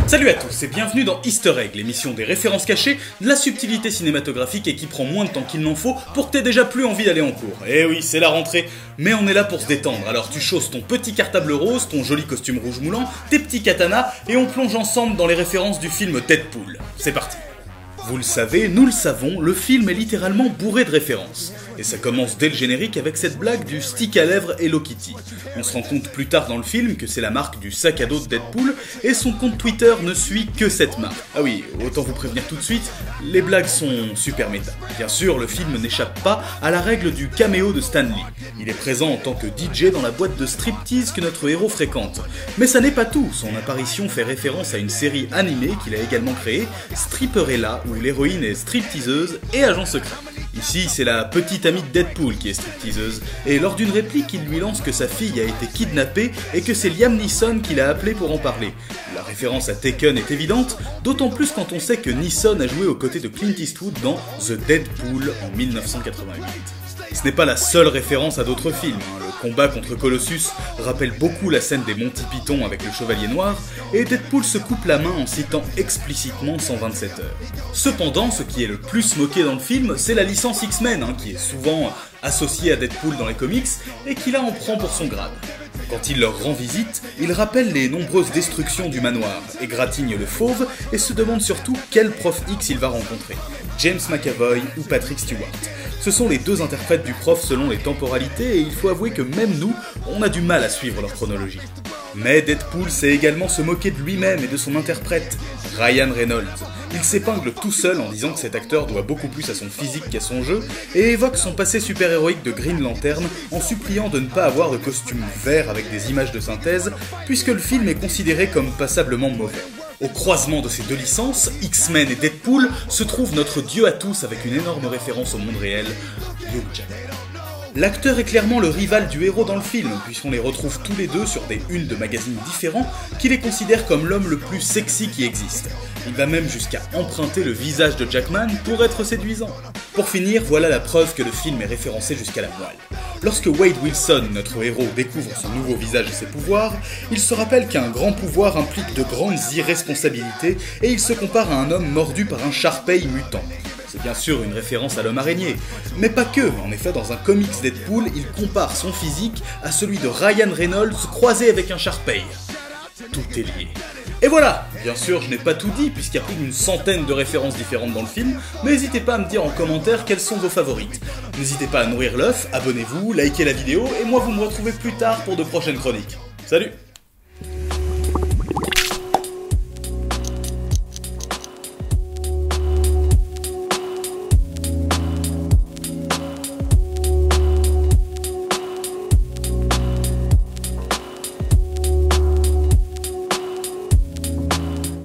Salut à tous et bienvenue dans Easter Egg, l'émission des références cachées, de la subtilité cinématographique et qui prend moins de temps qu'il n'en faut pour que t'aies déjà plus envie d'aller en cours. Eh oui, c'est la rentrée, mais on est là pour se détendre, alors tu chausses ton petit cartable rose, ton joli costume rouge moulant, tes petits katanas et on plonge ensemble dans les références du film Deadpool. C'est parti. Vous le savez, nous le savons, le film est littéralement bourré de références. Et ça commence dès le générique avec cette blague du stick à lèvres Hello Kitty. On se rend compte plus tard dans le film que c'est la marque du sac à dos de Deadpool, et son compte Twitter ne suit que cette marque. Ah oui, autant vous prévenir tout de suite, les blagues sont super méta. Bien sûr, le film n'échappe pas à la règle du caméo de Stan Lee. Il est présent en tant que DJ dans la boîte de striptease que notre héros fréquente. Mais ça n'est pas tout, son apparition fait référence à une série animée qu'il a également créée, Stripperella, où l'héroïne est stripteaseuse et agent secret. Ici, c'est la petite amie de Deadpool qui est stripteaseuse, et lors d'une réplique, il lui lance que sa fille a été kidnappée et que c'est Liam Neeson qui l'a appelé pour en parler. La référence à Taken est évidente, d'autant plus quand on sait que Neeson a joué aux côtés de Clint Eastwood dans The Deadpool en 1988. Ce n'est pas la seule référence à d'autres films, Le combat contre Colossus rappelle beaucoup la scène des Monty Python avec le Chevalier Noir, et Deadpool se coupe la main en citant explicitement 127 heures. Cependant, ce qui est le plus moqué dans le film, c'est la licence X-Men, qui est souvent associée à Deadpool dans les comics, et qui là en prend pour son grade. Quand il leur rend visite, il rappelle les nombreuses destructions du manoir, égratigne le fauve, et se demande surtout quel prof X il va rencontrer, James McAvoy ou Patrick Stewart. Ce sont les deux interprètes du prof selon les temporalités et il faut avouer que même nous, on a du mal à suivre leur chronologie. Mais Deadpool sait également se moquer de lui-même et de son interprète, Ryan Reynolds. Il s'épingle tout seul en disant que cet acteur doit beaucoup plus à son physique qu'à son jeu et évoque son passé super-héroïque de Green Lantern en suppliant de ne pas avoir de costume vert avec des images de synthèse puisque le film est considéré comme passablement mauvais. Au croisement de ces deux licences, X-Men et Deadpool, se trouve notre dieu à tous avec une énorme référence au monde réel, Hugh Jackman. L'acteur est clairement le rival du héros dans le film, puisqu'on les retrouve tous les deux sur des unes de magazines différents qui les considèrent comme l'homme le plus sexy qui existe. Il va même jusqu'à emprunter le visage de Jackman pour être séduisant. Pour finir, voilà la preuve que le film est référencé jusqu'à la moelle. Lorsque Wade Wilson, notre héros, découvre son nouveau visage et ses pouvoirs, il se rappelle qu'un grand pouvoir implique de grandes irresponsabilités et il se compare à un homme mordu par un Sharpei mutant. C'est bien sûr une référence à l'homme araignée, mais pas que, en effet dans un comics Deadpool, il compare son physique à celui de Ryan Reynolds croisé avec un Sharpei. Tout est lié. Et voilà! Bien sûr, je n'ai pas tout dit puisqu'il y a plus d'une centaine de références différentes dans le film, mais n'hésitez pas à me dire en commentaire quelles sont vos favorites. N'hésitez pas à nourrir l'œuf, abonnez-vous, likez la vidéo, et moi vous me retrouvez plus tard pour de prochaines chroniques. Salut!